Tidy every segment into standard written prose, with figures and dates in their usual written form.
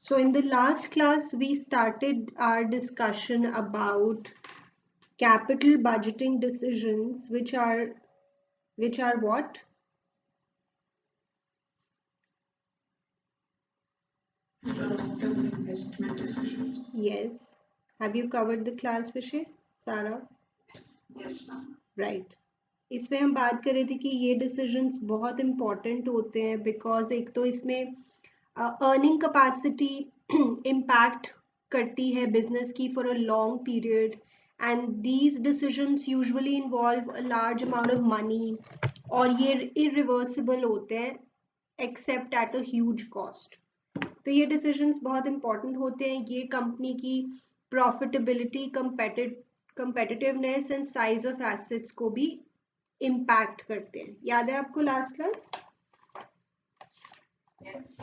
So in the last class, we started our discussion about capital budgeting decisions, which are what? Long-term investment decisions. Yes. Have you covered the class, Vishay? Sarah? Yes, ma'am. Right. इसमें हम बात कर रहे थे कि ये decisions बहुत important होते हैं बिकॉज एक तो इसमें अर्निंग कैपेसिटी इम्पैक्ट करती है बिजनेस की for a long period and these decisions usually involve a large amount of money और ये इरिवर्सिबल होते हैं accept at a huge cost. तो ये डिसीजंस बहुत इंपॉर्टेंट होते हैं, ये कंपनी की profitability, competitiveness and size of assets को भी इम्पैक्ट करते हैं। याद है आपको last class? Yes.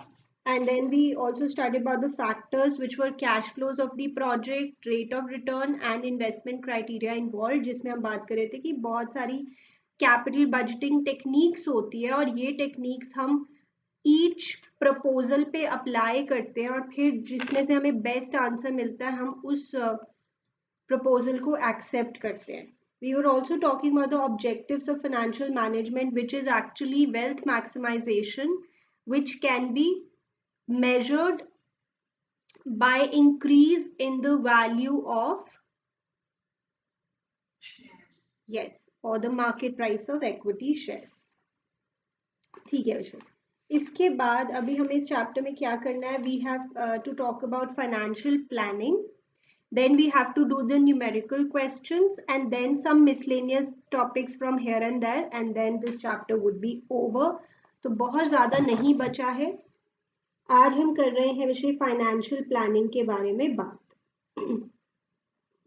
And then we also studied about the factors which were cash flows of the project, rate of return and investment criteria involved, जिसमें हम बात कर रहे थे कि बहुत सारी कैपिटल बजटिंग टेक्निक्स होती है और ये टेक्निक्स हम ईच प्रपोजल पे अप्लाई करते हैं और फिर जिसमें से हमें बेस्ट आंसर मिलता है हम उस प्रपोजल को एक्सेप्ट करते हैं। We were also talking about the objectives of financial management, which is actually wealth maximization, which can be measured by increase in the value of Shares. yes or the market price of equity shares। ठीक है विषय। इसके बाद अभी हमें इस chapter में क्या करना है? We have to talk about financial planning, then we have to do the numerical questions and then some miscellaneous topics from here and there and then this chapter would be over। तो बहुत ज़्यादा नहीं बचा है। आज हम कर रहे हैं विषय फाइनेंशियल प्लानिंग के बारे में बात।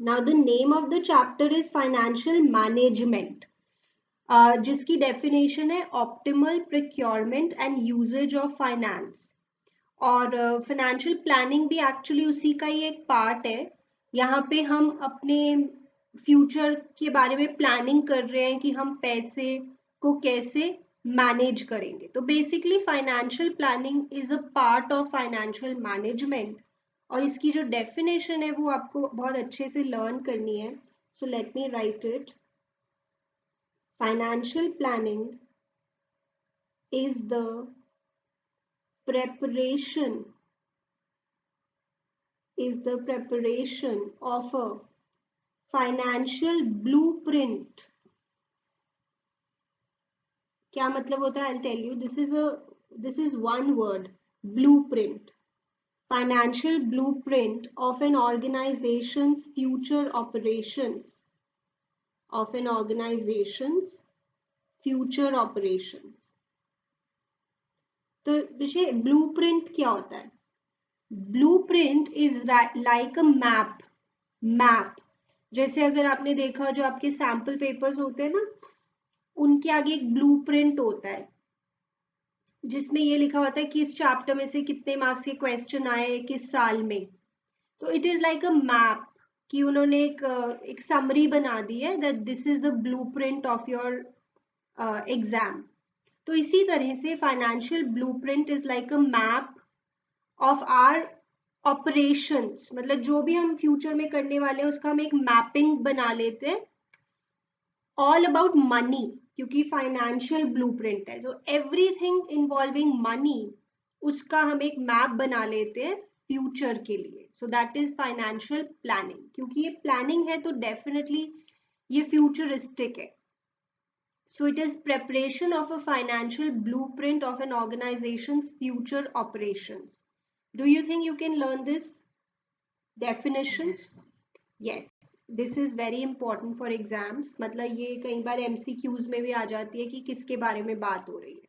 Now the name of the chapter is financial management, जिसकी डेफिनेशन है optimal procurement and usage of finance. और फाइनेंशियल प्लानिंग भी एक्चुअली उसी का ही एक पार्ट है। यहाँ पे हम अपने फ्यूचर के बारे में प्लानिंग कर रहे हैं कि हम पैसे को कैसे मैनेज करेंगे। तो basically financial planning is a part of financial management और इसकी जो डेफिनेशन है वो आपको बहुत अच्छे से लर्न करनी है। So let me right it. Financial planning is the preparation of a financial blueprint। क्या मतलब होता है? I'll tell you. This is one word, blueprint। Financial blueprint of an organization's future operations, of an organization's future operations। तो विषय blueprint क्या होता है? Blueprint is like a map. जैसे अगर आपने देखा जो आपके सैंपल पेपर्स होते हैं ना, उनके आगे एक ब्लूप्रिंट होता है जिसमें ये लिखा होता है कि इस चैप्टर में से कितने मार्क्स के क्वेश्चन आए किस साल में। तो it is like a map कि उन्होंने एक समरी बना दी है that this is the blueprint of your exam. तो इसी तरह से financial blueprint is like a map of our operations, मतलब जो भी हम फ्यूचर में करने वाले हैं उसका हम एक मैपिंग बना लेते हैं ऑल अबाउट मनी, क्योंकि फाइनेंशियल ब्लूप्रिंट है। तो एवरीथिंग इन्वॉल्विंग मनी उसका हम एक मैप बना लेते हैं फ्यूचर के लिए। सो दैट इज फाइनेंशियल प्लानिंग। क्योंकि ये प्लानिंग है तो डेफिनेटली ये फ्यूचरिस्टिक है। So it is preparation of a financial blueprint of an organization's future operations. Do you think you can learn this definition? Yes, this is very important for exams। मतलब ये कई बार MCQs में भी आ जाती है कि किसके बारे में बात हो रही है।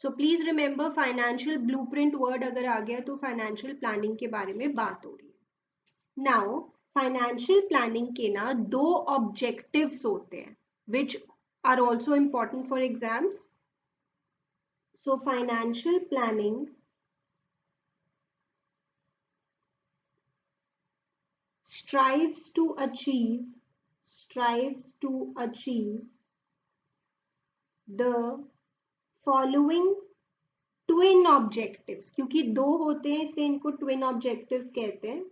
So please remember financial blueprint word अगर आ गया तो financial planning के बारे में बात हो रही है। Now financial planning के ना दो objectives होते हैं which are also important for exams। So financial planning strives to achieve the following twin objectives, क्योंकि दो होते हैं इसलिए इनको ट्विन ऑब्जेक्टिव्स कहते हैं।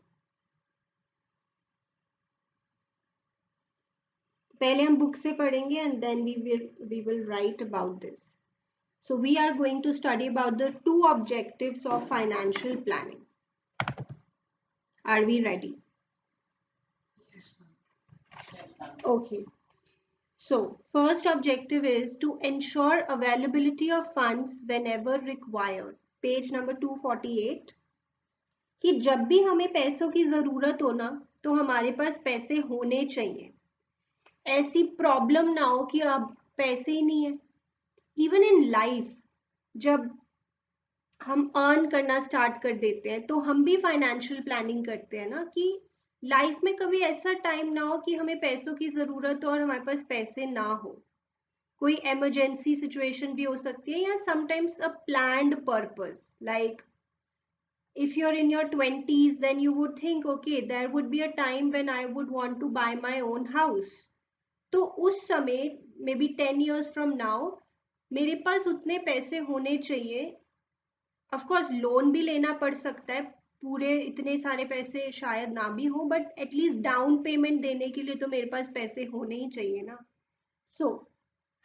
पहले हम बुक से पढ़ेंगे and then we will write about this. So we are going to study about the two objectives of financial planning. Are we ready? Yes, ma'am. Okay. So first objective is to ensure availability of funds whenever required. Page number 248. कि जब भी हमें पैसों की जरूरत हो ना तो हमारे पास पैसे होने चाहिए. ऐसी प्रॉब्लम ना हो कि अब पैसे ही नहीं है. इवन इन लाइफ जब हम अर्न करना स्टार्ट कर देते हैं तो हम भी फाइनेंशियल प्लानिंग करते हैं ना कि लाइफ में कभी ऐसा टाइम ना हो कि हमें पैसों की जरूरत हो और हमारे पास पैसे ना हो. कोई इमरजेंसी सिचुएशन भी हो सकती है या sometimes a planned purpose. Like if you're in your 20s then you would think okay there would be a time when I would want to buy my own house. तो उस समय may be 10 years from now मेरे पास उतने पैसे होने चाहिए. Of course loan भी लेना पड़ सकता है, पूरे इतने सारे पैसे शायद ना भी हो, बट एटलीस्ट डाउन पेमेंट देने के लिए तो मेरे पास पैसे होने ही चाहिए ना. सो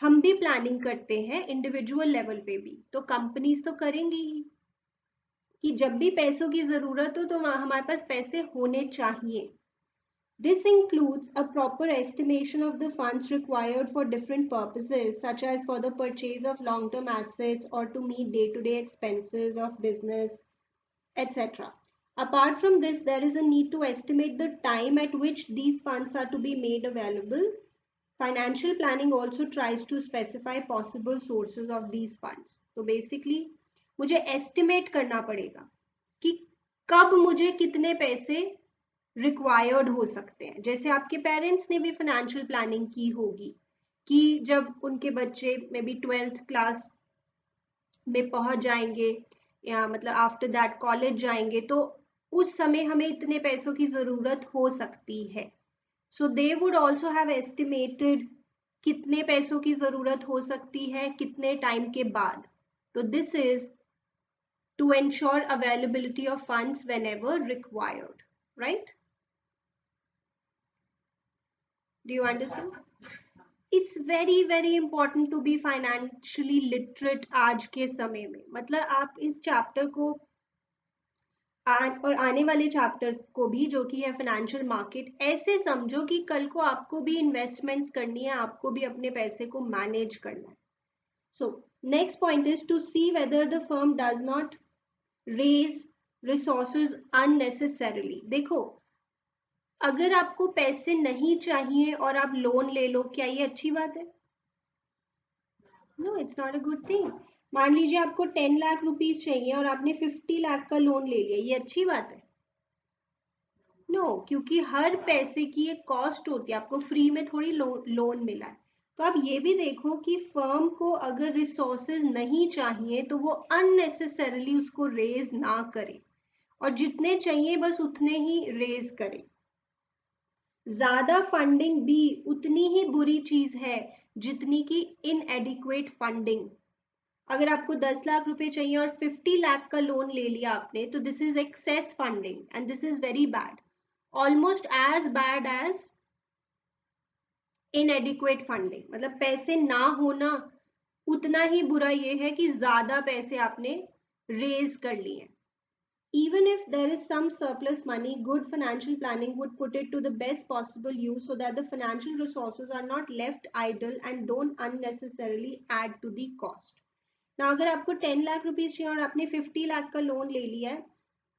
हम भी प्लानिंग करते हैं इंडिविजुअल लेवल पे भी, तो कंपनीज तो करेंगी ही कि जब भी पैसों की जरूरत हो तो हमारे पास पैसे होने चाहिए. This includes a proper estimation of the funds required for different purposes, such as for the purchase of long-term assets or to meet day-to-day expenses of business, etc. Apart from this, there is a need to estimate the time at which these funds are to be made available. Financial planning also tries to specify possible sources of these funds. So basically, मुझे estimate करना पड़ेगा कि कब मुझे कितने पैसे required हो सकते हैं. जैसे आपके पेरेंट्स ने भी फाइनेंशियल प्लानिंग की होगी कि जब उनके बच्चे मे बी 12th क्लास में पहुंच जाएंगे या मतलब आफ्टर दैट कॉलेज जाएंगे तो उस समय हमें इतने पैसों की जरूरत हो सकती है. So they would also have estimated कितने पैसों की जरूरत हो सकती है कितने टाइम के बाद. तो this is to ensure availability of funds whenever required, right? Do you understand? It's very important to be financially literate आज के समय में. मतलब आप इस चैप्टर को और आने वाले चैप्टर को भी जो कि है फाइनेंशियल मार्केट ऐसे समझो कि कल को आपको भी इन्वेस्टमेंट्स करनी है, आपको भी अपने पैसे को मैनेज करना है. So next point is to see whether the firm does not raise resources unnecessarily. देखो अगर आपको पैसे नहीं चाहिए और आप लोन ले लो, क्या ये अच्छी बात है? No, it's not a good thing. मान लीजिए आपको 10 लाख रुपीस चाहिए और आपने 50 लाख का लोन ले लिया, ये अच्छी बात है? नो, क्योंकि हर पैसे की एक कॉस्ट होती है, आपको फ्री में थोड़ी लोन मिला है. तो आप ये भी देखो कि फर्म को अगर रिसोर्सेज नहीं चाहिए तो वो अननेसेसरीली उसको रेज ना करे और जितने चाहिए बस उतने ही रेज करे. ज्यादा फंडिंग भी उतनी ही बुरी चीज है जितनी की इनएडिक्वेट फंडिंग. अगर आपको 10 लाख रुपए चाहिए और 50 लाख का लोन ले लिया आपने तो this is excess funding and this is very bad, almost as bad as inadequate funding. मतलब पैसे ना होना उतना ही बुरा ये है कि ज्यादा पैसे आपने रेज कर लिए. Even if there is some surplus money, good financial planning would put it to the best possible use so that the financial resources are not left idle and don't unnecessarily add to the cost. Now, अगर आपको 10 lakh rupees चाहिए और आपने 50 लाख का loan ले लिया है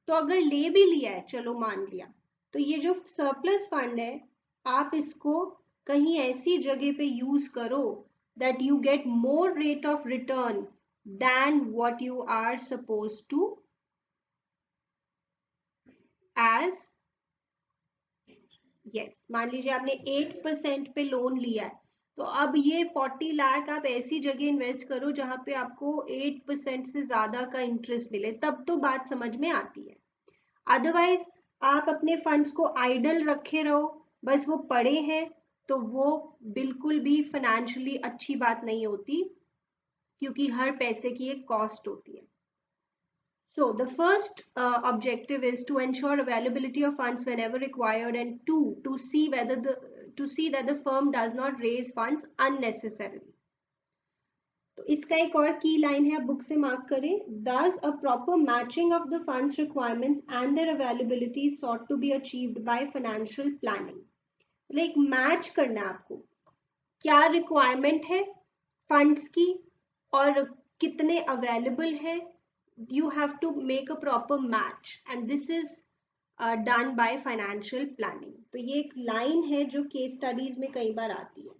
तो अगर ले भी लिया है, चलो मान लिया, तो ये जो सरप्लस फंड है आप इसको कहीं ऐसी जगह पे यूज करो that you get more rate of return than what you are supposed to as. yes, मान लीजिए आपने 8% पे लोन लिया है तो अब ये 40 लाख आप ऐसी जगह इन्वेस्ट करो जहां पे आपको 8% से ज्यादा का इंटरेस्ट मिले, तब तो बात समझ में आती है. अदरवाइज आप अपने फंड्स को आइडल रखे रहो, बस वो पड़े हैं, तो वो बिल्कुल भी फाइनेंशियली अच्छी बात नहीं होती क्योंकि हर पैसे की एक कॉस्ट होती है. So the first objective is to ensure availability of funds whenever required, and two, to see that the firm does not raise funds unnecessarily. तो इसका एक और की लाइन है, आप बुक से मार्क करें. Thus a proper matching of the funds requirements and their availability sought to be achieved by financial planning. Like match करना है आपको, क्या रिक्वायरमेंट है फंड्स की और कितने अवेलेबल है. You have to make a proper match and this is done by financial planning. तो ये एक लाइन है जो केस स्टडीज में कई बार आती है.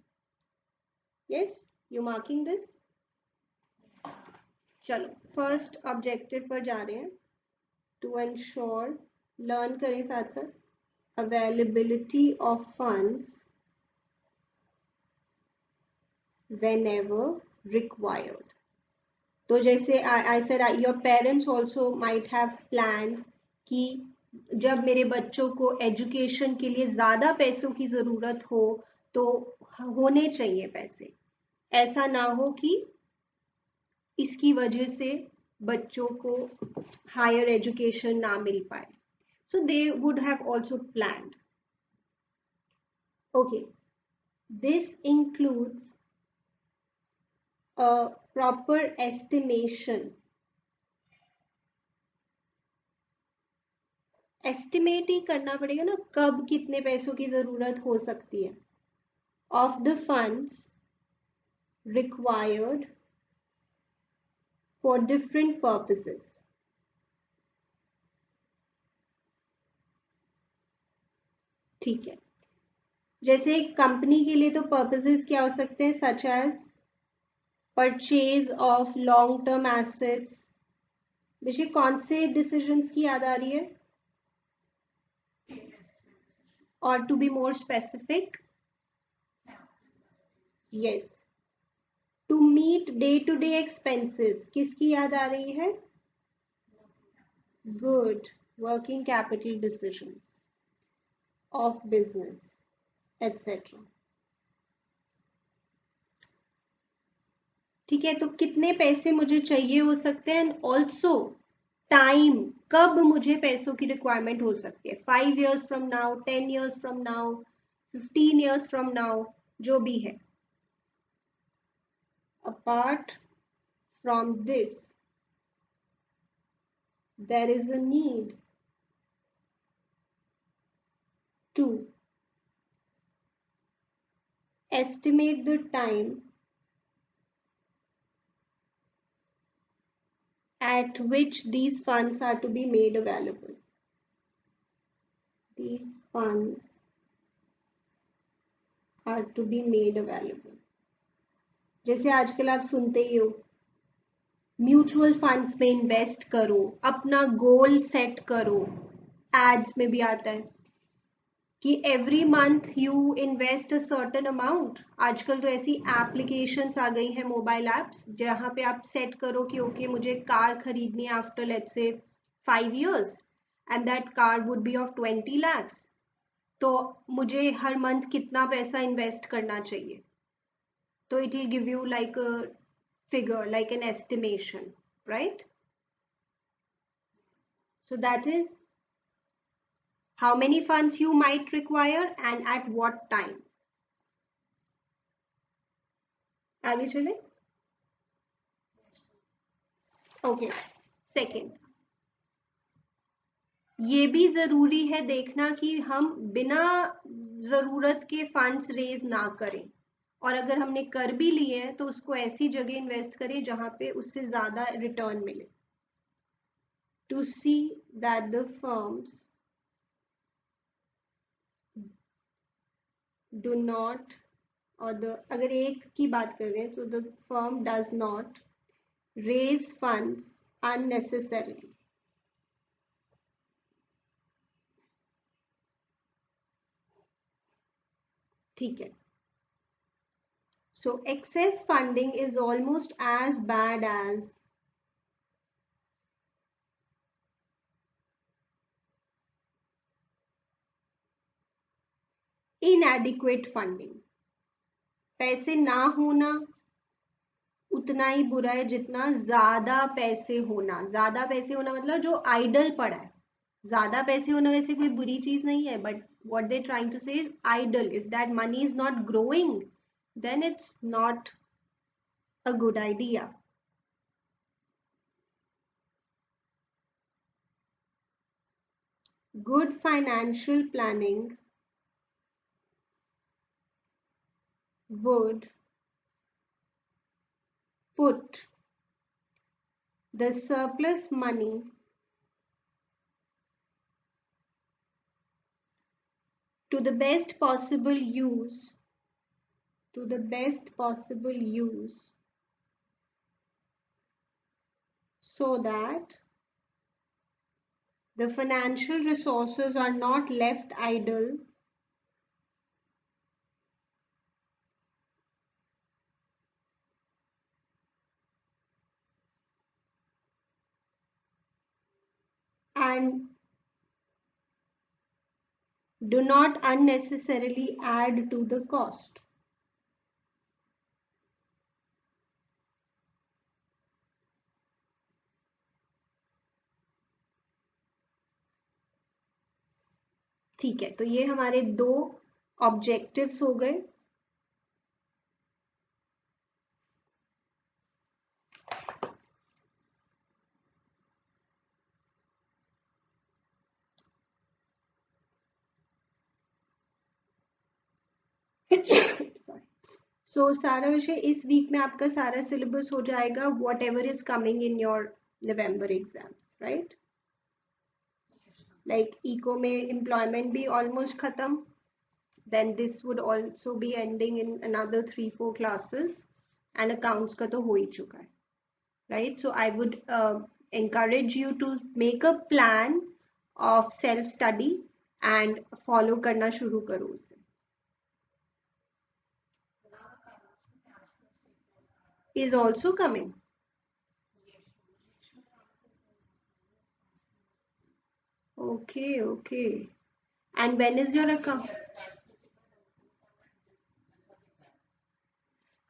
Yes, you marking this? चलो फर्स्ट ऑब्जेक्टिव पर जा रहे हैं. टू एंश्योर, लर्न करें साथ साथ, availability of funds whenever required. तो जैसे I said your parents also might have planned कि जब मेरे बच्चों को एजुकेशन के लिए ज़्यादा पैसों की ज़रूरत हो तो होने चाहिए पैसे, ऐसा ना हो कि इसकी वजह से बच्चों को हायर एजुकेशन ना मिल पाए. So they would have also planned. Okay, this includes a proper estimation. Estimate ही करना पड़ेगा ना कब कितने पैसों की जरूरत हो सकती है. Of the funds required for different purposes. ठीक है, जैसे कंपनी के लिए तो पर्पसेस क्या हो सकते हैं, such as purchase of long term assets. देखिए कौन से डिसीजंस की याद आ रही है, और to be more specific, yes, to meet day to day expenses किसकी याद आ रही है, good, working capital decisions of business etcetera. ठीक है, तो कितने पैसे मुझे चाहिए हो सकते हैं, एंड ऑल्सो टाइम, कब मुझे पैसों की रिक्वायरमेंट हो सकती है, 5 years from now, 10 years from now, 15 years from now, जो भी है. Apart from this there is a need to estimate the time at which these funds are to be made available. These funds are to be made available. जैसे आजकल आप सुनते ही हो, mutual funds में invest करो, अपना गोल सेट करो. Ads में भी आता है कि every month you invest a certain amount. आजकल तो ऐसी एप्लीकेशंस आ गई हैं, मोबाइल एप्स, जहाँ पे आप सेट करो कि ओके मुझे कार खरीदनी है after let's say 5 years and that car would be of 20 lakhs. तो मुझे हर मंथ कितना पैसा इन्वेस्ट करना चाहिए, तो it will give you like a figure, like an estimation, right? So that is how many funds you might require and at what time. आगे चले. Okay, second, ये भी जरूरी है देखना कि हम बिना जरूरत के फंड्स रेज ना करें, और अगर हमने कर भी लिए हैं तो उसको ऐसी जगह इन्वेस्ट करें जहां पे उससे ज्यादा रिटर्न मिले. To see that the firms do not, और अगर एक की बात कर रहे हैं तो the firm does not raise funds unnecessarily. ठीक है, so excess funding is almost as bad as inadequate funding. पैसे ना होना उतना ही बुरा है जितना ज्यादा पैसे होना। ज्यादा पैसे होना मतलब जो आइडल पड़ा है। ज्यादा पैसे होना वैसे कोई बुरी चीज नहीं है, but what they're trying to say is idle. If that money is not growing, then it's not a good idea. Good financial planning would put the surplus money to the best possible use, to the best possible use, so that the financial resources are not left idle and do not unnecessarily add to the cost. ठीक है, तो ये हमारे दो objectives हो गए। सो सारा विषय इस वीक में आपका सारा सिलेबस हो जाएगा, whatever is coming in your November exams, right? Like eco में एम्प्लॉयमेंट भी ऑलमोस्ट खत्म, then this would also be ending in another 3-4 classes, and accounts का तो हो ही चुका है, right? So I would encourage you to make a plan of self study and follow करना शुरू करो उसे। Is also coming. Okay. And when is your account?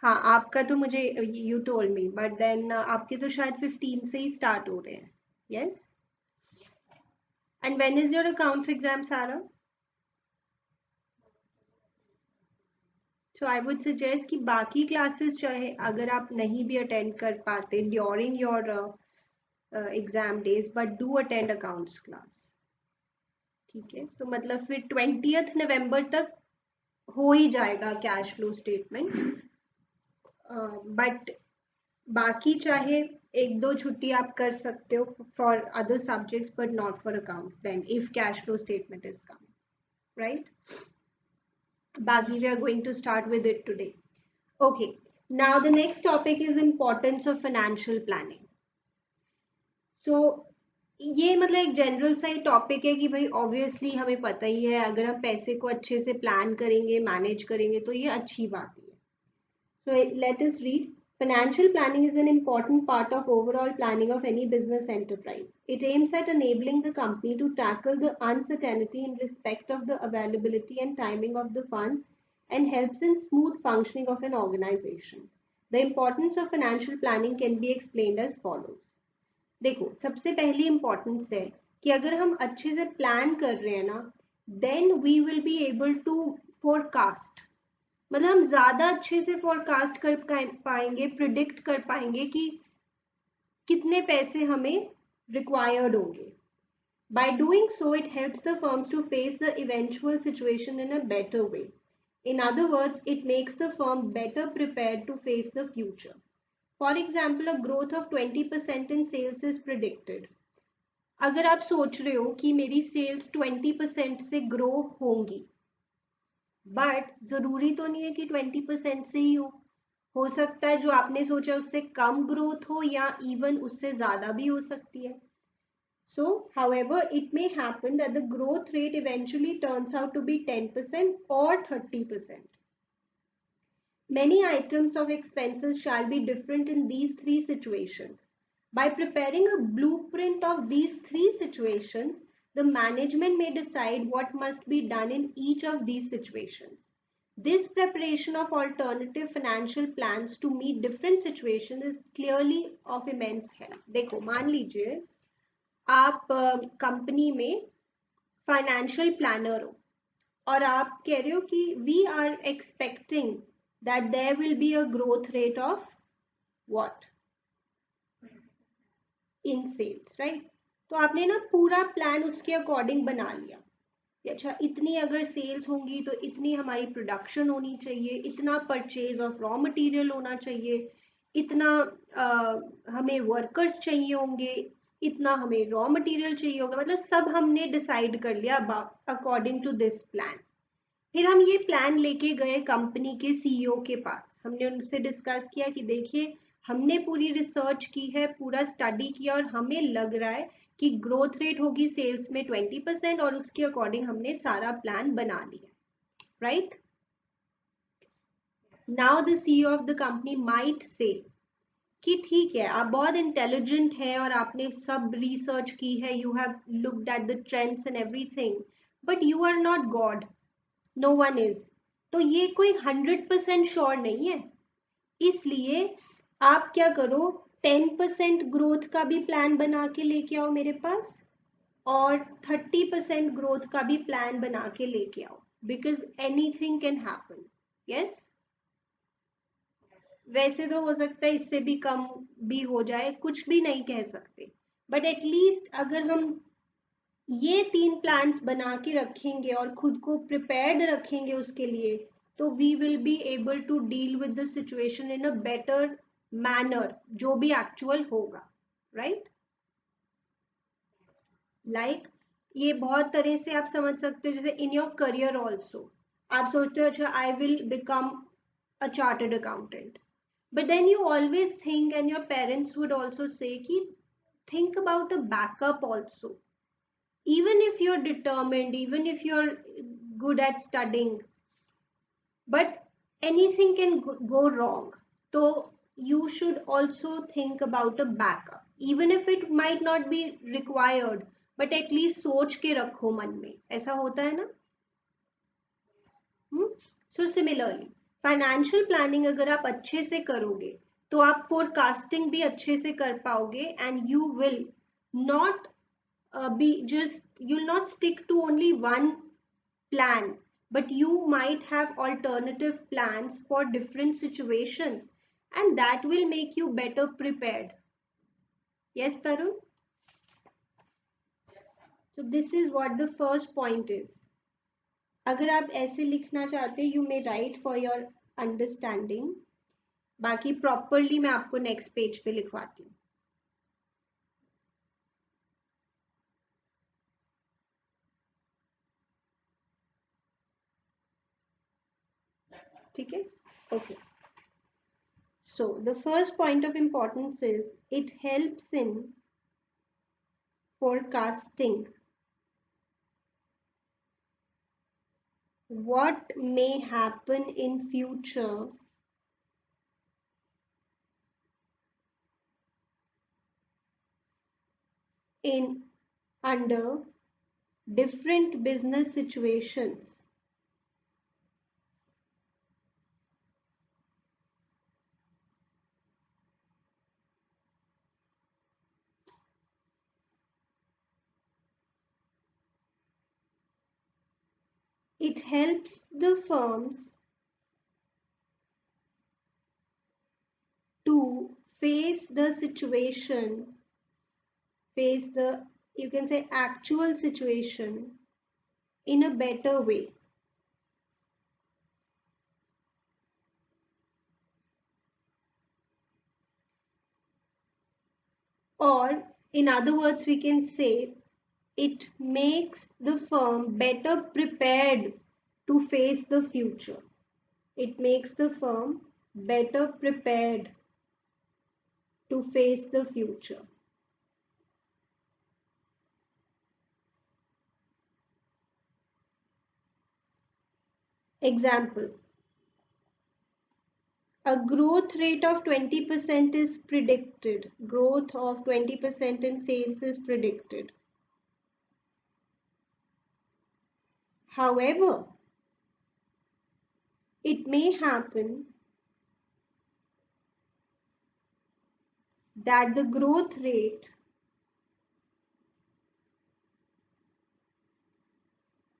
हाँ, आपका तो मुझे you told me, but then आपके तो शायद 15 से ही start हो रहे हैं, yes? And when is your accounts exam, Sarah? So I would suggest कि बाकी classes चाहे अगर आप नहीं भी attend कर पाते during your exam days, but do attend accounts class. ठीक है, तो मतलब फिर 20th नवंबर तक हो ही जाएगा कैश फ्लो स्टेटमेंट, बट बाकी चाहे एक दो छुट्टी आप कर सकते हो for other subjects but not for accounts then if cash flow statement is coming, right? बाकी we are going to start with it today. Okay, now the next topic is importance of financial planning. So ये मतलब एक general सा ही topic है कि भाई obviously हमें पता ही है अगर हम पैसे को अच्छे से प्लान करेंगे, मैनेज करेंगे तो ये अच्छी बात है। So let us read. Financial planning is an important part of overall planning of any business enterprise. It aims at enabling the company to tackle the uncertainty in respect of the availability and timing of the funds and helps in smooth functioning of an organization. The importance of financial planning can be explained as follows. देखो, सबसे पहली importance है कि अगर हम अच्छे से plan कर रहे हैं ना, then we will be able to forecast, मतलब हम ज्यादा अच्छे से फोरकास्ट कर पाएंगे, प्रिडिक्ट कर पाएंगे कि कितने पैसे हमें रिक्वायर्ड होंगे. By doing so, it helps the firms to face the eventual situation in a better way. In other words, it makes the firm better prepared to face the future. For example, a growth of 20% in sales is predicted. अगर आप सोच रहे हो कि मेरी sales 20% से grow होंगी, but जरूरी तो नहीं है कि 20% से ही हो सकता है जो आपने सोचा उससे कम ग्रोथ हो या इवन उससे ज्यादा भी हो सकती है. So, however, it may happen that the growth rate eventually turns out to be 10% or 30%. Many items of expenses shall be different in these three situations. By preparing a blueprint of these three situations, the management may decide what must be done in each of these situations. This preparation of alternative financial plans to meet different situations is clearly of immense help. देखो मान लीजिए आप company में financial planner हो और आप कह रहे हो कि we are expecting that there will be a growth rate of what in sales, right? तो आपने ना पूरा प्लान उसके अकॉर्डिंग बना लिया। अच्छा, इतनी अगर सेल्स होंगी तो इतनी हमारी प्रोडक्शन होनी चाहिए, इतना परचेज ऑफ रॉ मटेरियल होना चाहिए, इतना हमें वर्कर्स चाहिए होंगे, इतना हमें रॉ मटेरियल चाहिए होगा, मतलब सब हमने डिसाइड कर लिया अकॉर्डिंग टू दिस प्लान। फिर हम ये प्लान लेके गए कंपनी के सीईओ के पास, हमने उनसे डिस्कस किया कि देखिए हमने पूरी रिसर्च की है, पूरा स्टडी किया और हमें लग रहा है कि ग्रोथ रेट होगी सेल्स में 20% और उसके अकॉर्डिंग हमने सारा प्लान बना लिया, right? Now the CEO of the company might say कि ठीक है, आप बहुत इंटेलिजेंट हैं और आपने सब रिसर्च की है, you have looked at the trends and everything, but you are not God, no one is. तो ये कोई 100% श्योर नहीं है, इसलिए आप क्या करो, 10% ग्रोथ का भी प्लान बना के लेके आओ मेरे पास और 30% ग्रोथ का भी प्लान बना के लेके आओ, because anything can happen. Yes, वैसे तो हो सकता है इससे भी कम भी हो जाए, कुछ भी नहीं कह सकते, बट एटलीस्ट अगर हम ये 3 प्लान्स बना के रखेंगे और खुद को प्रिपेयर्ड रखेंगे उसके लिए, तो we will be able to deal with the situation in a better manner, जो भी एक्चुअल होगा, राइट? लाइक ये बहुत तरह से आप समझ सकते हो, जैसे इन योर करियर ऑल्सो आप सोचते हो अच्छा I will become a chartered accountant, but then you always think and your parents would also say ki think about a backup also, even if you're determined, even if you're good at studying, but anything can go wrong, so you should also think about a backup, even if it might not be required, but at least सोच के रखो मन में, ऐसा होता है ना? So similarly financial planning अगर आप अच्छे से करोगे तो आप फोरकास्टिंग भी अच्छे से कर पाओगे and you will not be just you'll not stick to only one plan, but you might have alternative plans for different situations and that will make you better prepared. Yes, Tarun? So this is what the first point is. अगर आप ऐसे लिखना चाहते you may right for your understanding, बाकी properly मैं आपको next page पे लिखवाती हूँ। ठीक है, okay. So the first point of importance is it helps in forecasting what may happen in future in under different business situations. It helps the firms to face the situation, face the, you can say, actual situation in a better way. Or in other words, we can say it makes the firm better prepared to face the future. It makes the firm better prepared to face the future. Example, a growth rate of 20% is predicted. Growth of 20% in sales is predicted. However, it may happen that the growth rate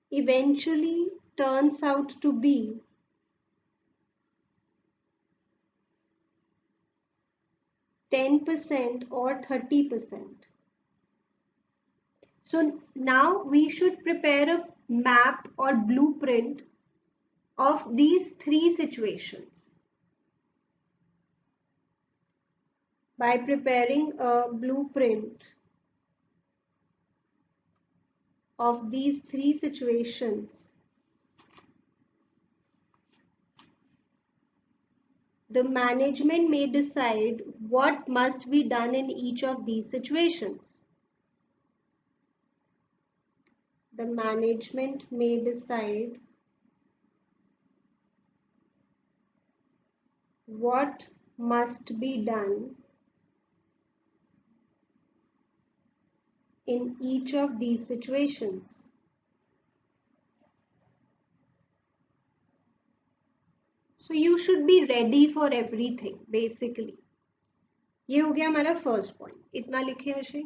eventually turns out to be 10% or 30%. So now we should prepare a map or blueprint of these three situations. By preparing a blueprint of these three situations, the management may decide what must be done in each of these situations. The management may decide what must be done in each of these situations. So you should be ready for everything basically. ये हो गया हमारा first point. इतना लिखे विषय.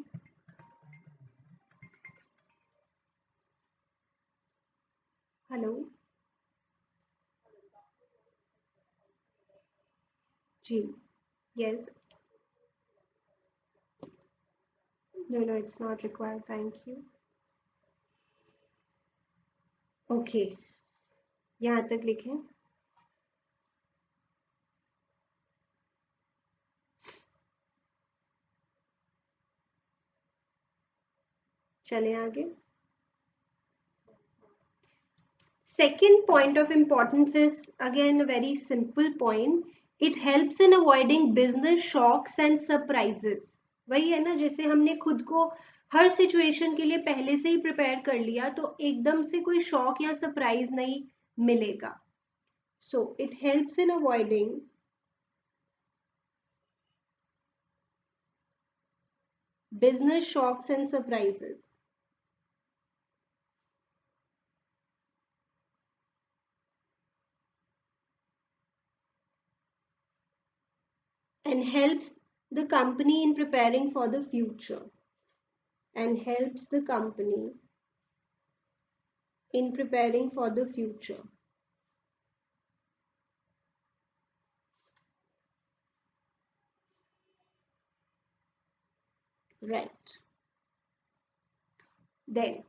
Hello जी. Yes. No, it's not required. Thank you. Okay. यहाँ तक लिखें. चले आगे. Second point of importance is again a very simple point. It helps in avoiding business shocks and surprises. वही है ना, जैसे हमने खुद को हर सिचुएशन के लिए पहले से ही प्रिपेयर कर लिया तो एकदम से कोई शॉक या सरप्राइज नहीं मिलेगा. So it helps in avoiding business shocks and surprises. And helps the company in preparing for the future. And helps the company in preparing for the future. Right. Then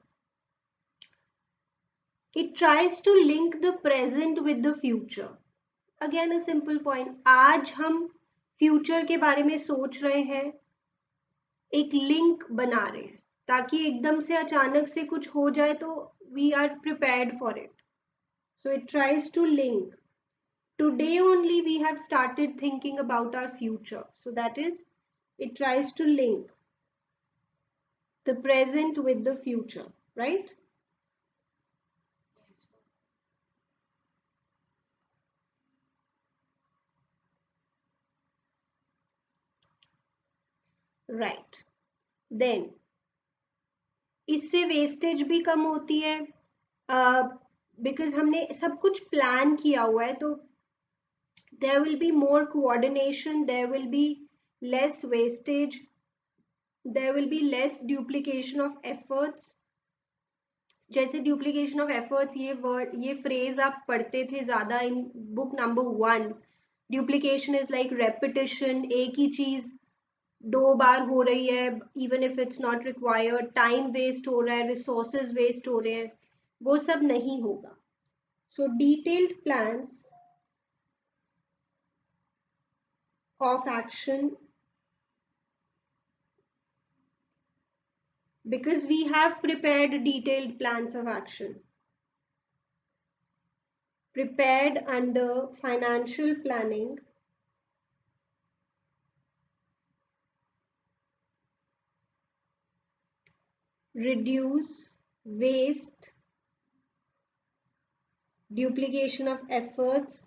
it tries to link the present with the future. Again a simple point. आज हम future के बारे में सोच रहे हैं, एक link बना रहे हैं ताकि एकदम से अचानक से कुछ हो जाए तो we are prepared for it. So it tries to link. Today only we have started thinking about our future. So that is, it tries to link the present with the future, right? Right. Then इससे wastage भी कम होती है because हमने सब कुछ plan किया हुआ है तो there will be more coordination, there will be less wastage, there will be less duplication of efforts. जैसे duplication of efforts ये phrase आप पढ़ते थे ज़्यादा in book number 1. Duplication is like repetition, एक ही चीज़ दो बार हो रही है even if it's not required, time waste हो रहा है, resources waste हो रहे हैं, वो सब नहीं होगा. So detailed plans of action, because we have prepared detailed plans of action prepared under financial planning reduce waste, duplication of efforts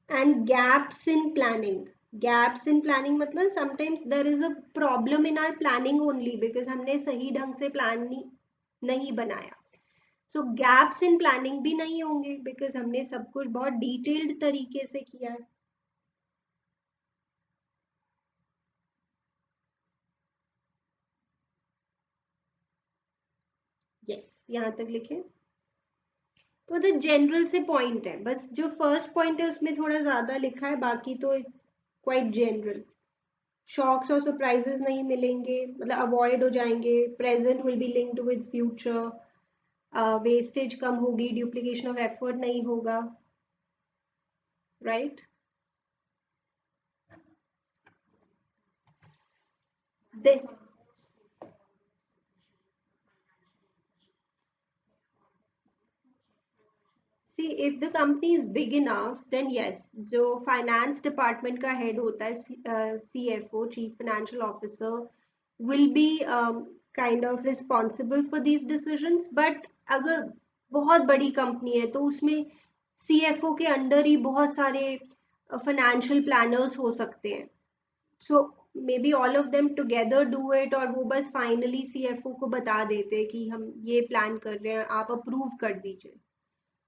and gaps in planning. Gaps in planning मतलब sometimes there is a problem in our planning only because हमने सही ढंग से plan नहीं बनाया. सो gaps in planning भी नहीं होंगे बिकॉज हमने सब कुछ बहुत डिटेल्ड तरीके से किया है. यस, यहाँ तक लिखे. तो जो जनरल से पॉइंट है, बस जो फर्स्ट पॉइंट है उसमें थोड़ा ज्यादा लिखा है, बाकी तो क्वाइट जनरल. शॉक्स और सरप्राइजेस नहीं मिलेंगे, मतलब अवॉइड हो जाएंगे. Present will be linked with future. Wastage कम होगी, ड्यूप्लीकेशन ऑफ एफर्ट नहीं होगा, right. See, if the company is big enough, then yes, जो finance department का head होता है, CFO, Chief Financial Officer, will be kind of responsible for these decisions. But अगर बहुत बड़ी कंपनी है तो उसमें CFO के अंडर ही बहुत सारे financial planners हो सकते हैं. So maybe all of them together do it, और वो बस finally CFO को बता देते हैं कि हम ये plan कर रहे हैं, आप approve कर दीजिए.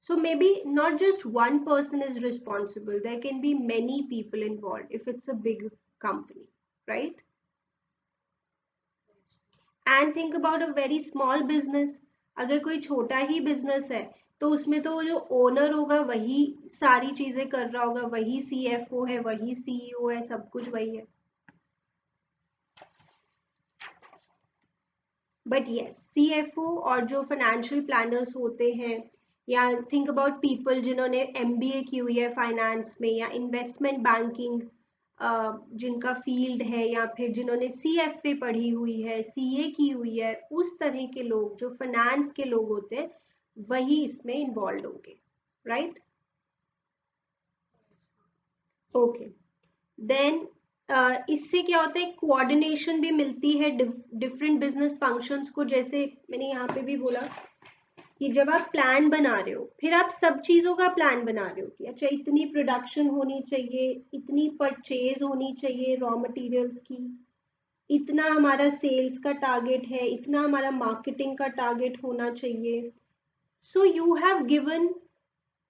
So maybe not just one person is responsible. There can be many people involved if it's a big company, right? And think about a very small business. अगर कोई छोटा ही business है तो उसमें तो जो owner होगा वही सारी चीजें कर रहा होगा, वही CFO है, वही CEO है, सब कुछ वही है. बट यस, CFO और जो फाइनेंशियल प्लानर्स होते हैं, या थिंक अबाउट पीपल जिन्होंने MBA की हुई है फाइनेंस में, या इन्वेस्टमेंट बैंकिंग जिनका फील्ड है, या फिर जिन्होंने CFA पढ़ी हुई है, CA की हुई है, उस तरह के लोग जो फाइनेंस के लोग होते हैं वही इसमें इन्वॉल्व होंगे, राइट. ओके, देन इससे क्या होता है, कोऑर्डिनेशन भी मिलती है डिफरेंट बिजनेस फंक्शंस को. जैसे मैंने यहाँ पे भी बोला कि जब आप प्लान बना रहे हो, फिर आप सब चीजों का प्लान बना रहे हो कि अच्छा इतनी प्रोडक्शन होनी चाहिए, इतनी परचेज होनी चाहिए रॉ मटेरियल्स की, इतना हमारा सेल्स का टारगेट है, इतना हमारा मार्केटिंग का टारगेट होना चाहिए. So you have given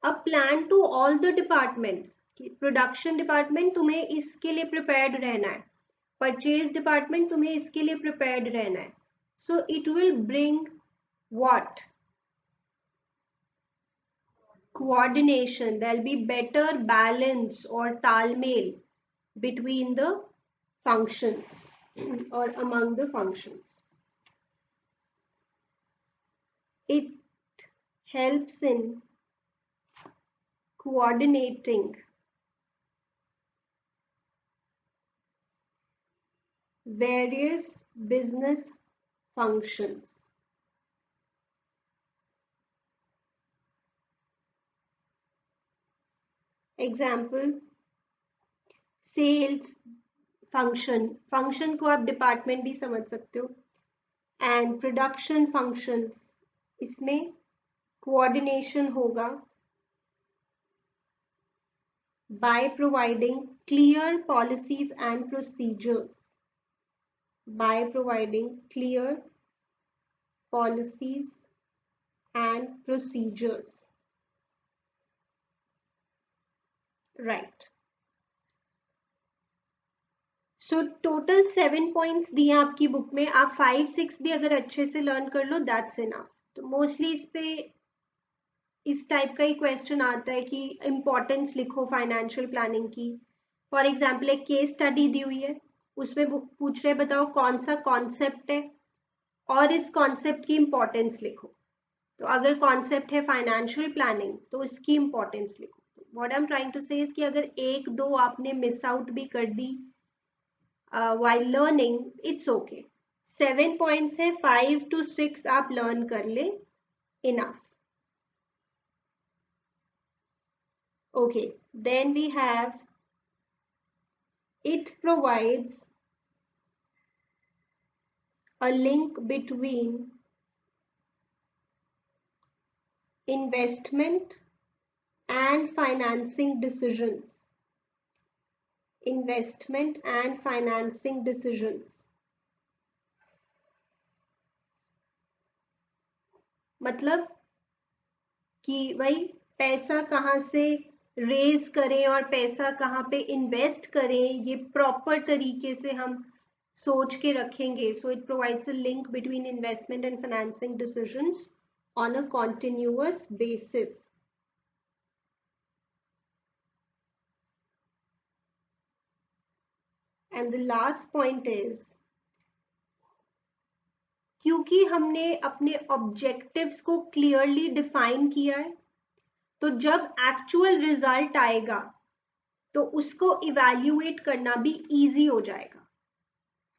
a plan to all the departments. Production department तुम्हें इसके लिए प्रिपेयर्ड रहना है, परचेज डिपार्टमेंट तुम्हें इसके लिए प्रिपेयर्ड रहना है. So it will bring what, coordination. There'll be better balance or talmel between the functions or among the functions. It helps in coordinating various business functions. Example, sales function. Function को आप department भी समझ सकते हो. And production functions, इसमें coordination होगा by providing clear policies and procedures. By providing clear policies and procedures. Right. So total 7 points दिए आपकी बुक में. आप 5-6 भी अगर अच्छे से लर्न कर लो, that's enough. तो मोस्टली इस पे इस टाइप का ही क्वेश्चन आता है कि इम्पोर्टेंस लिखो फाइनेंशियल प्लानिंग की. फॉर एग्जाम्पल एक केस स्टडी दी हुई है, उसमें पूछ रहे बताओ कौन सा कॉन्सेप्ट है और इस कॉन्सेप्ट की इम्पोर्टेंस लिखो. तो अगर कॉन्सेप्ट है फाइनेंशियल प्लानिंग तो उसकी इम्पोर्टेंस लिखो. What I am trying to say is कि अगर 1-2 आपने मिस आउट भी कर दी while learning, it's okay. 7 points है, 5 to 6 आप learn कर ले, enough. Okay, then we have, it provides a link between investment and financing decisions. Investment and financing decisions. मतलब कि भाई पैसा कहाँ से रेज करें और पैसा कहाँ पे इन्वेस्ट करें, ये प्रॉपर तरीके से हम सोच के रखेंगे. So it provides a link between investment and financing decisions on a continuous basis. And the last point is, क्योंकि हमने अपने ऑब्जेक्टिव्स को क्लियरली डिफाइन किया है, तो जब एक्चुअल रिजल्ट आएगा तो उसको इवैल्यूएट करना भी इजी हो जाएगा.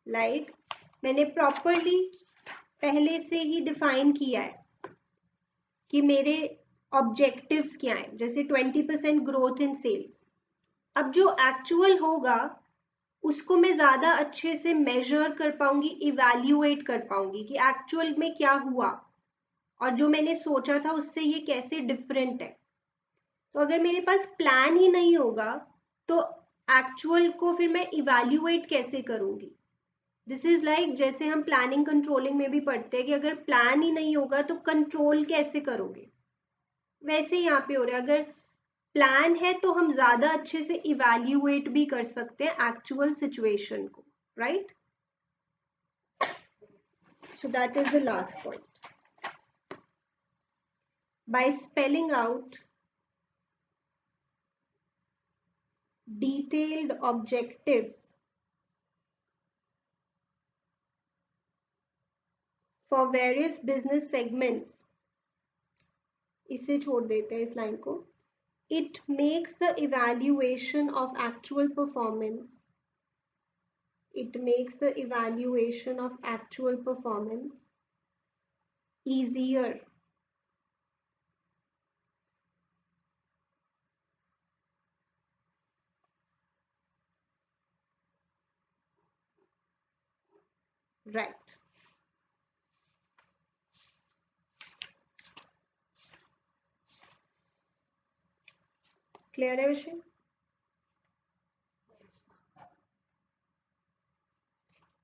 लाइक मैंने प्रॉपरली पहले से ही डिफाइन किया है कि मेरे ऑब्जेक्टिव्स क्या हैं, जैसे 20% ग्रोथ इन सेल्स. अब जो एक्चुअल होगा उसको मैं ज्यादा अच्छे से मेजर कर पाऊंगी, इवैल्यूएट कर पाऊंगी कि एक्चुअल में क्या हुआ और जो मैंने सोचा था उससे ये कैसे डिफरेंट है. तो अगर मेरे पास प्लान ही नहीं होगा तो एक्चुअल को फिर मैं इवैल्यूएट कैसे करूंगी. दिस इज लाइक जैसे हम प्लानिंग कंट्रोलिंग में भी पढ़ते हैं कि अगर प्लान ही नहीं होगा तो कंट्रोल कैसे करोगे. वैसे यहाँ पे हो रहा है, अगर प्लान है तो हम ज्यादा अच्छे से इवैल्यूएट भी कर सकते हैं एक्चुअल सिचुएशन को, right. So that is the last point. By spelling out detailed objectives for various business segments, इसे छोड़ देते हैं इस लाइन को. It makes the evaluation of actual performance. It makes the evaluation of actual performance easier. Right. Clear है विषय.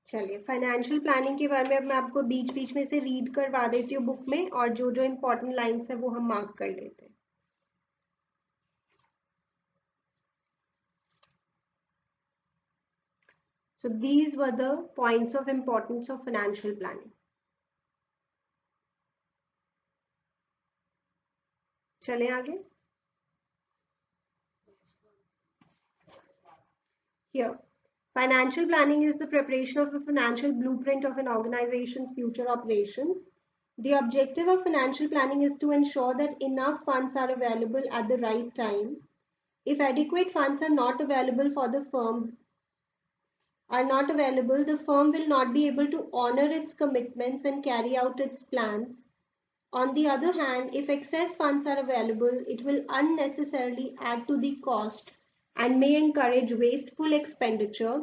चलिए financial planning के बारे में अब मैं आपको बीच बीच में से रीड करवा देती हूँ बुक में, और जो जो इम्पोर्टेंट लाइंस है वो हम मार्क कर लेते हैं. So these were the points of importance of financial planning. चलें आगे. Here, financial planning is the preparation of a financial blueprint of an organization's future operations. The objective of financial planning is to ensure that enough funds are available at the right time. If adequate funds are not available for the firm, the firm will not be able to honor its commitments and carry out its plans. On the other hand, if excess funds are available, it will unnecessarily add to the cost and may encourage wasteful expenditure.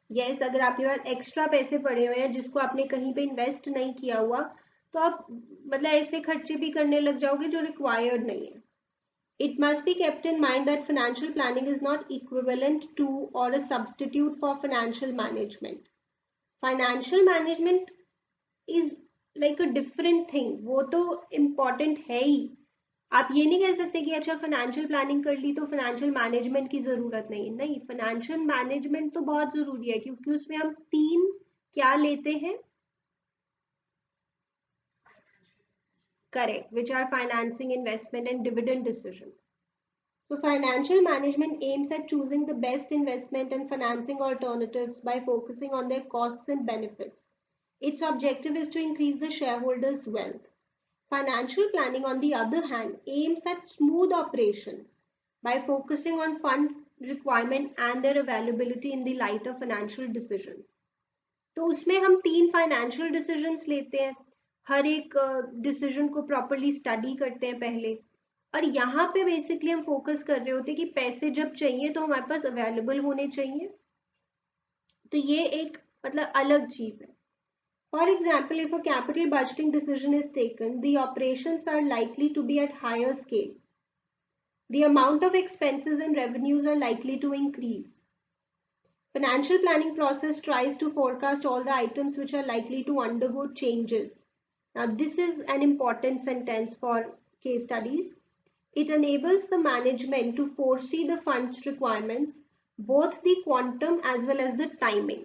Yes, अगर आपके पास extra पैसे पड़े हुए हैं जिसको आपने कहीं पे इन्वेस्ट नहीं किया हुआ, तो आप मतलब ऐसे खर्चे भी करने लग जाओगे जो रिक्वायर्ड नहीं है. It must be kept in mind that financial planning is not equivalent to or a substitute for financial management. Financial management is like a different thing. वो तो important है ही. आप ये नहीं कह सकते कि अच्छा फाइनेंशियल प्लानिंग कर ली तो फाइनेंशियल मैनेजमेंट की जरूरत नहीं. नहीं, फाइनेंशियल मैनेजमेंट तो बहुत जरूरी है क्योंकि उसमें हम 3 क्या लेते हैं. Correct, which are financing, investment and dividend decisions. So financial management aims at choosing the best investment and financing alternatives by focusing on their costs and benefits. Its objective is to increase the shareholders' wealth. Financial planning, on the other hand, aims at smooth operations by focusing on fund requirement and their availability in the light of financial decisions. तो उसमें हम 3 financial decisions लेते हैं, हर एक decision को properly study करते हैं पहले, और यहाँ पे बेसिकली हम फोकस कर रहे होते हैं कि पैसे जब चाहिए तो हमारे पास अवेलेबल होने चाहिए. तो ये एक मतलब अलग चीज है. For example, if a capital budgeting decision is taken, the operations are likely to be at higher scale. The amount of expenses and revenues are likely to increase. Financial planning process tries to forecast all the items which are likely to undergo changes. Now this is an important sentence for case studies. It enables the management to foresee the fund's requirements, both the quantum as well as the timing.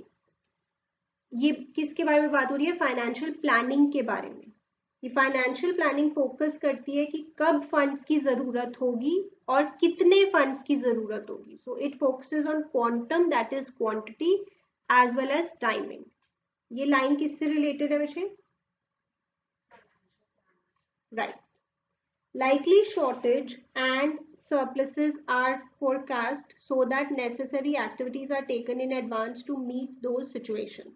ये किसके बारे में बात हो रही है? Financial planning के बारे में. ये फाइनेंशियल प्लानिंग फोकस करती है कि कब फंड्स की जरूरत होगी और कितने फंड्स की जरूरत होगी. So it focuses on quantum, that is quantity, as well as timing. ये लाइन किससे रिलेटेड है बच्चे? Right. Likely shortage and surpluses are forecast so that necessary activities are taken in advance to meet those situations.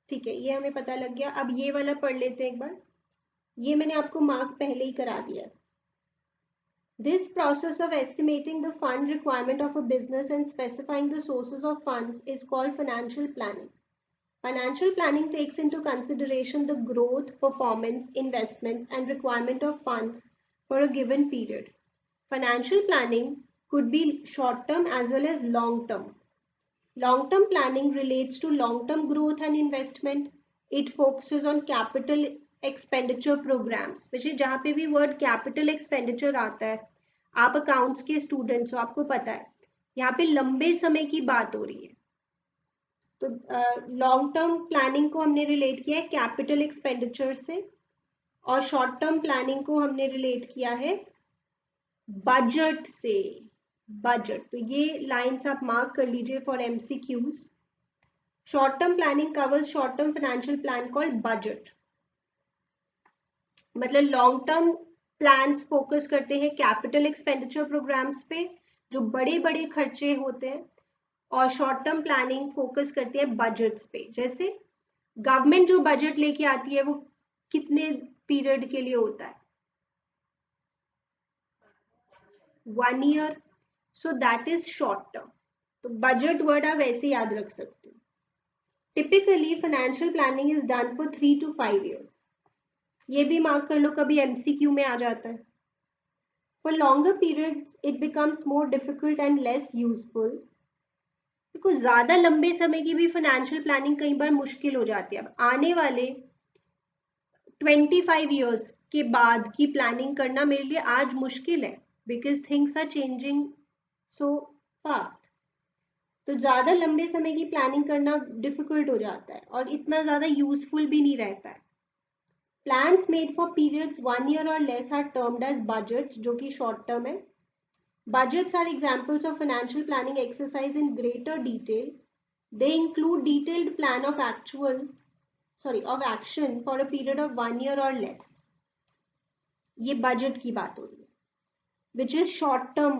ठीक है, ये हमें पता लग गया. अब ये वाला पढ़ लेते हैं एक बार. ये मैंने आपको मार्क पहले ही करा दिया. This process of estimating the fund requirement of a business and specifying the sources of funds is called financial planning. Financial planning takes into consideration the growth, performance, investments, and requirement of funds for a given period. Financial planning could be short-term as well as long-term. Long-term planning relates to long-term growth and investment. It focuses on capital expenditure programs. वैसे जहाँ पे भी word capital expenditure आता है, आप accounts के students हो, आपको पता है यहाँ पे लंबे समय की बात हो रही है. तो लॉन्ग टर्म प्लानिंग को हमने रिलेट किया है कैपिटल एक्सपेंडिचर से, और शॉर्ट टर्म प्लानिंग को हमने रिलेट किया है बजट से. बजट, तो ये लाइंस आप मार्क कर लीजिए for MCQs. Short term planning covers short term financial plan called budget. मतलब लॉन्ग टर्म प्लान्स फोकस करते हैं कैपिटल एक्सपेंडिचर प्रोग्राम्स पे, जो बड़े बड़े खर्चे होते हैं, और शॉर्ट टर्म प्लानिंग फोकस करती है बजट्स पे. जैसे गवर्नमेंट जो बजट लेके आती है वो कितने पीरियड के लिए होता है? 1 year. So that is short term. तो बजट वर्ड आप वैसे याद रख सकते हो. Typically financial planning is done for 3 to 5 years. ये भी मार्क कर लो, कभी एमसीक्यू में आ जाता है. For longer periods it becomes more difficult and less useful. देखो ज्यादा लंबे समय की भी फाइनेंशियल प्लानिंग कई बार मुश्किल हो जाती है. अब आने वाले 25 years के बाद की प्लानिंग करना मेरे लिए आज मुश्किल है, because things are changing so fast. तो ज्यादा लंबे समय की प्लानिंग करना डिफिकल्ट हो जाता है और इतना ज्यादा यूजफुल भी नहीं रहता है. Plans made for periods 1 year और less are termed as budgets, जो कि शॉर्ट टर्म है. Budgets are examples of financial planning exercise in greater detail. They include detailed plan of action for a period of 1 year or less. ये budget की बात हो रही है, which is short term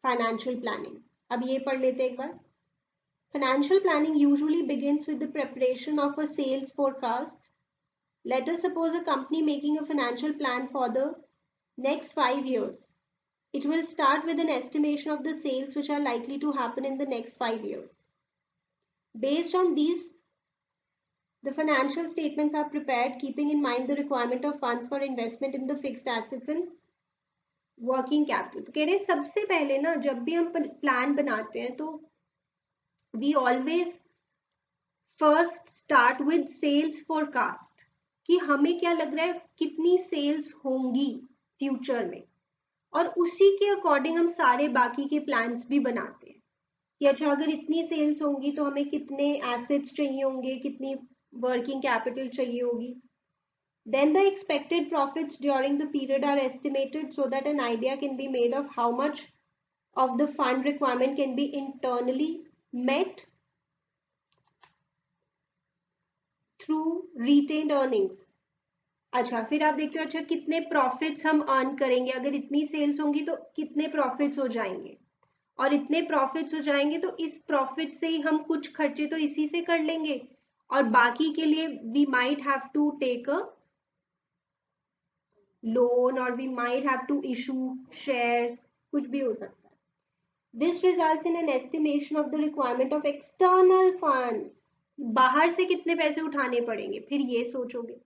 financial planning. अब ये पढ़ लेते हैं एक बार. Financial planning usually begins with the preparation of a sales forecast. Let us suppose a company making a financial plan for the next 5 years. It will start with an estimation of the sales which are likely to happen in the next 5 years. Based on these, the financial statements are prepared, keeping in mind the requirement of funds for investment in the fixed assets and working capital. तो कह रहे हैं सबसे पहले ना जब भी हम प्लान बनाते हैं तो we always first start with sales forecast, कि हमें क्या लग रहा है कितनी सेल्स होंगी फ्यूचर में, और उसी के अकॉर्डिंग हम सारे बाकी के प्लान्स भी बनाते हैं कि अच्छा अगर इतनी सेल्स होंगी तो हमें कितने एसेट्स चाहिए होंगे, कितनी वर्किंग कैपिटल चाहिए होगी. Then the expected profits during the period are estimated so that an idea can be made of how much of the fund requirement can be internally met through retained earnings. अच्छा, फिर आप देखते हो अच्छा कितने profits हम earn करेंगे, अगर इतनी सेल्स होंगी तो कितने प्रॉफिट्स हो जाएंगे, और इतने प्रॉफिट्स हो जाएंगे तो इस प्रॉफिट से ही हम कुछ खर्चे तो इसी से कर लेंगे, और बाकी के लिए we might have to take a loan और we might have to issue shares, कुछ भी हो सकता है. This results in an estimation of the requirement of external funds. बाहर से कितने पैसे उठाने पड़ेंगे, फिर ये सोचोगे.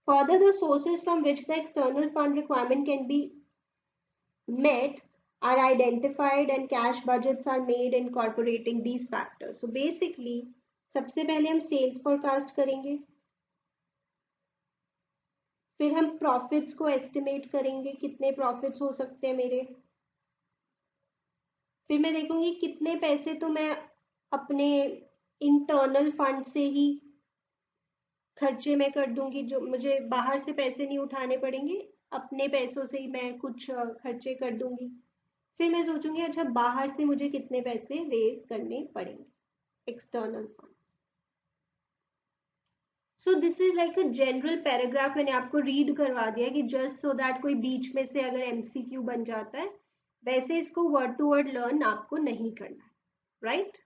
Further, the sources from which the external fund requirement can be met are identified and cash budgets are made incorporating these factors. So basically, सबसे पहले हम sales forecast करेंगे, फिर हम प्रॉफिट्स को एस्टिमेट करेंगे, कितने प्रॉफिट्स हो सकते हैं मेरे। फिर मैं देखूंगी कितने पैसे तो मैं अपने इंटरनल फंड से ही खर्चे में कर दूंगी, जो मुझे बाहर से पैसे नहीं उठाने पड़ेंगे, अपने पैसों से ही मैं कुछ खर्चे कर दूंगी। फिर मैं सोचूंगी अच्छा बाहर से मुझे कितने पैसे रेज करने पड़ेंगे, external funds. So this is like a general paragraph, मैंने आपको रीड करवा दिया कि जस्ट सो दैट कोई बीच में से अगर एमसीक्यू बन जाता है, वैसे इसको वर्ड टू वर्ड लर्न आपको नहीं करना है, राइट?